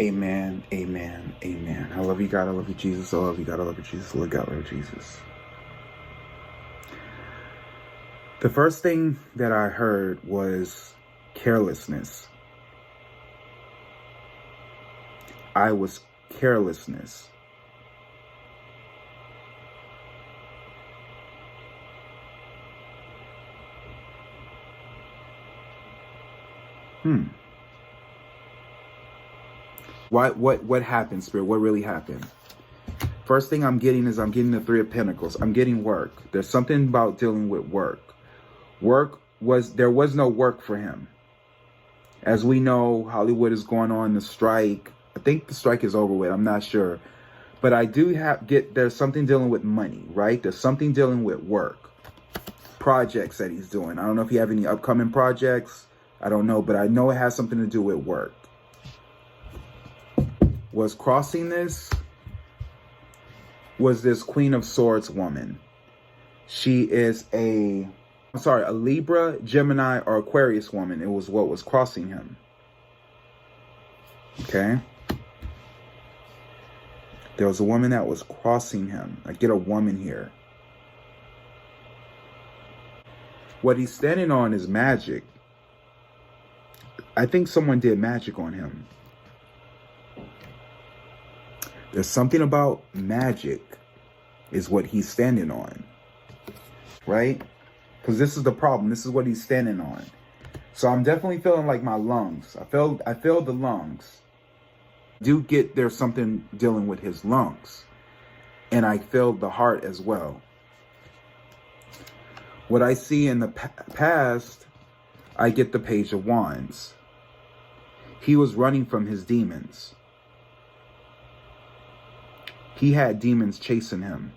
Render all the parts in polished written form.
Amen, amen, amen. I love you, God. I love you, Jesus. I love you, God. I love you, Jesus. I love God. I love you, Jesus. The first thing that I heard was carelessness. I was carelessness. What happened, Spirit? What really happened? First thing I'm getting is the Three of Pentacles. I'm getting work. There's something about dealing with work. There was no work for him. As we know, Hollywood is going on the strike. I think the strike is over with. I'm not sure. But I do there's something dealing with money, right? There's something dealing with work. Projects that he's doing. I don't know if you have any upcoming projects. I don't know, but I know it has something to do with work. Was crossing this was this Queen of Swords woman. She is a Libra, Gemini, or Aquarius woman. It was what was crossing him. Okay. There was a woman that was crossing him. I get a woman here. What he's standing on is magic. I think someone did magic on him. There's something about magic is what he's standing on. Right? Because this is the problem. This is what he's standing on. So I'm definitely feeling like my lungs. I feel the lungs. There's something dealing with his lungs. And I feel the heart as well. What I see in the past, I get the Page of Wands. He was running from his demons. He had demons chasing him.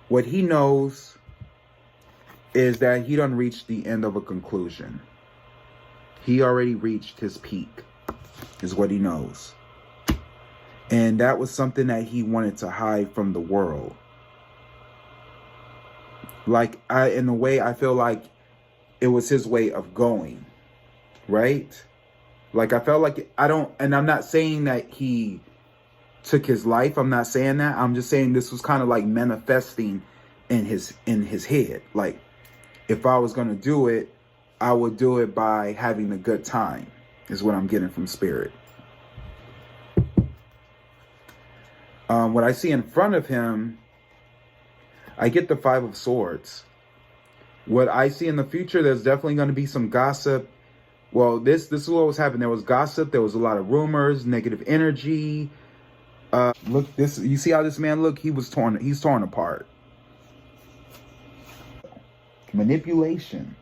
What he knows is that he done reached the end of a conclusion. He already reached his peak, is what he knows. And that was something that he wanted to hide from the world. In a way, I feel like it was his way of going, right? Like, I felt like and I'm not saying that he took his life. I'm not saying that. I'm just saying this was kind of like manifesting in his head. Like, if I was going to do it, I would do it by having a good time, is what I'm getting from Spirit. What I see in front of him, I get the Five of Swords. What I see in the future, there's definitely going to be some gossip. Well, this is what was happening. There was gossip. There was a lot of rumors, negative energy. Look, you see how this man look? He's torn apart. Manipulation.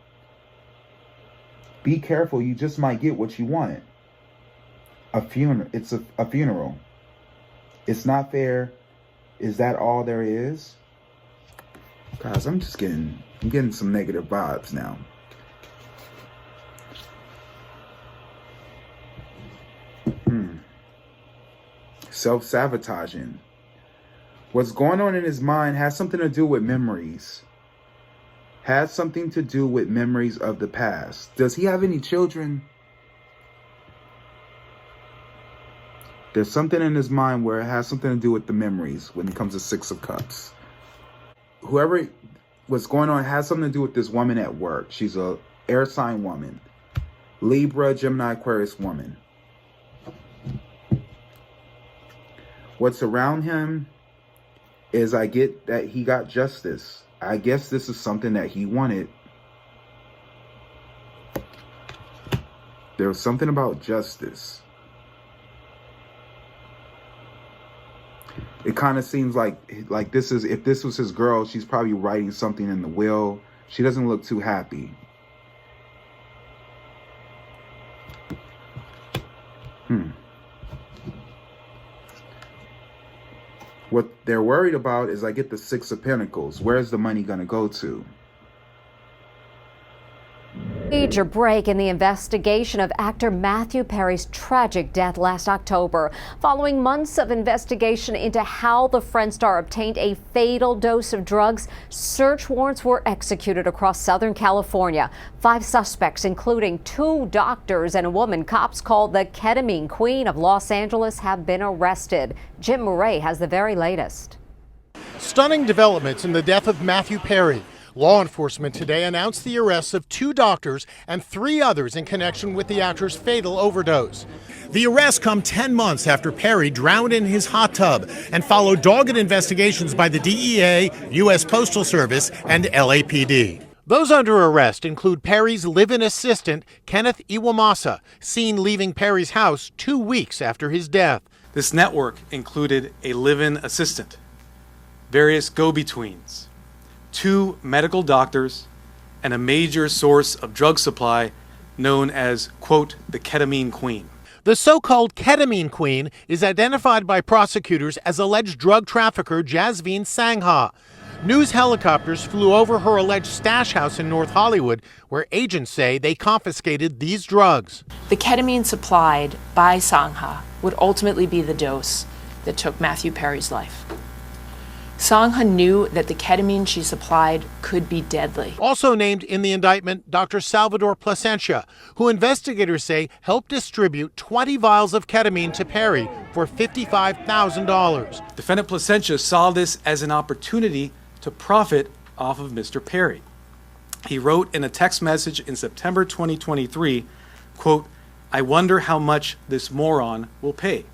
Be careful. You just might get what you want. A funeral. It's a funeral. It's not fair. Is that all there is? Guys, I'm getting some negative vibes now. Self-sabotaging. What's going on in his mind has something to do with memories. Has something to do with memories of the past. Does he have any children? There's something in his mind where it has something to do with the memories when it comes to Six of Cups. Whoever what's going on has something to do with this woman at work. She's a air sign woman. Libra, Gemini, Aquarius woman. What's around him is I get that he got justice. I guess this is something that he wanted. There was something about justice. It kind of seems like if this was his girl, she's probably writing something in the will. She doesn't look too happy. What they're worried about is I get the Six of Pentacles. Where's the money going to go to? Major break in the investigation of actor Matthew Perry's tragic death last October. Following months of investigation into how the Friends star obtained a fatal dose of drugs, search warrants were executed across Southern California. 5 suspects, including 2 doctors and a woman cops call the ketamine queen of Los Angeles, have been arrested. Jim Murray has the very latest. Stunning developments in the death of Matthew Perry. Law enforcement today announced the arrests of 2 doctors and 3 others in connection with the actor's fatal overdose. The arrests come 10 months after Perry drowned in his hot tub and followed dogged investigations by the DEA, U.S. Postal Service, and LAPD. Those under arrest include Perry's live-in assistant, Kenneth Iwamasa, seen leaving Perry's house 2 weeks after his death. This network included a live-in assistant, various go-betweens, 2 medical doctors, and a major source of drug supply known as, quote, the ketamine queen. The so-called ketamine queen is identified by prosecutors as alleged drug trafficker Jasveen Sangha. News helicopters flew over her alleged stash house in North Hollywood, where agents say they confiscated these drugs. The ketamine supplied by Sangha would ultimately be the dose that took Matthew Perry's life. Sangha knew that the ketamine she supplied could be deadly. Also named in the indictment, Dr. Salvador Plasencia, who investigators say helped distribute 20 vials of ketamine to Perry for $55,000. Defendant Plasencia saw this as an opportunity to profit off of Mr. Perry. He wrote in a text message in September 2023, quote, I wonder how much this moron will pay.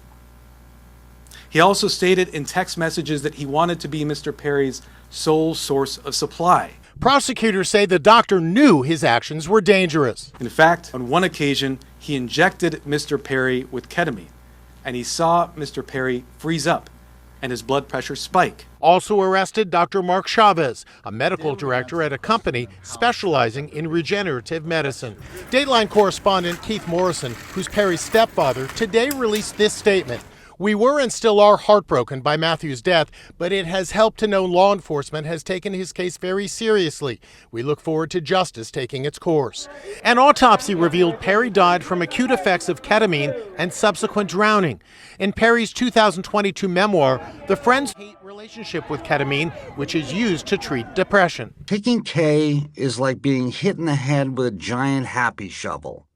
He also stated in text messages that he wanted to be Mr. Perry's sole source of supply. Prosecutors say the doctor knew his actions were dangerous. In fact, on one occasion, he injected Mr. Perry with ketamine, and he saw Mr. Perry freeze up and his blood pressure spike. Also arrested, Dr. Mark Chavez, a medical director at a company specializing in regenerative medicine. Dateline correspondent Keith Morrison, who's Perry's stepfather, today released this statement. We were and still are heartbroken by Matthew's death, but it has helped to know law enforcement has taken his case very seriously. We look forward to justice taking its course. An autopsy revealed Perry died from acute effects of ketamine and subsequent drowning. In Perry's 2022 memoir, the Friends' hate relationship with ketamine, which is used to treat depression. Taking K is like being hit in the head with a giant happy shovel.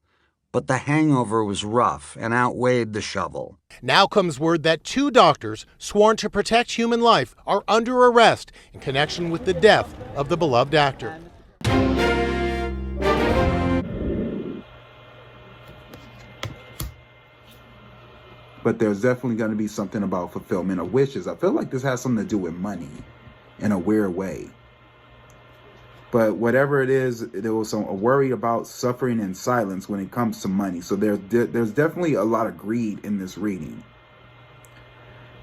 But the hangover was rough and outweighed the shovel. Now comes word that 2 doctors sworn to protect human life are under arrest in connection with the death of the beloved actor. But there's definitely going to be something about fulfillment of wishes. I feel like this has something to do with money in a weird way. But whatever it is, there was a worry about suffering in silence when it comes to money. So there's definitely a lot of greed in this reading.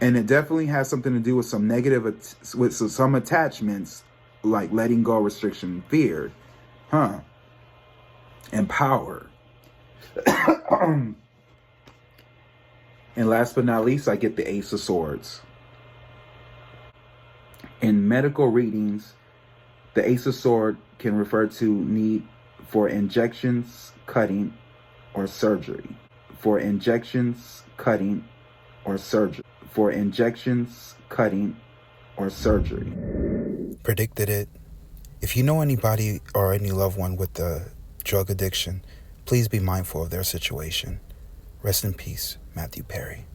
And it definitely has something to do with some negative, with some attachments, like letting go, restriction, fear, and power. And last but not least, I get the Ace of Swords. In medical readings, the Ace of Swords can refer to need for injections, cutting, or surgery. For injections, cutting, or surgery. For injections, cutting, or surgery. Predicted it. If you know anybody or any loved one with a drug addiction, please be mindful of their situation. Rest in peace, Matthew Perry.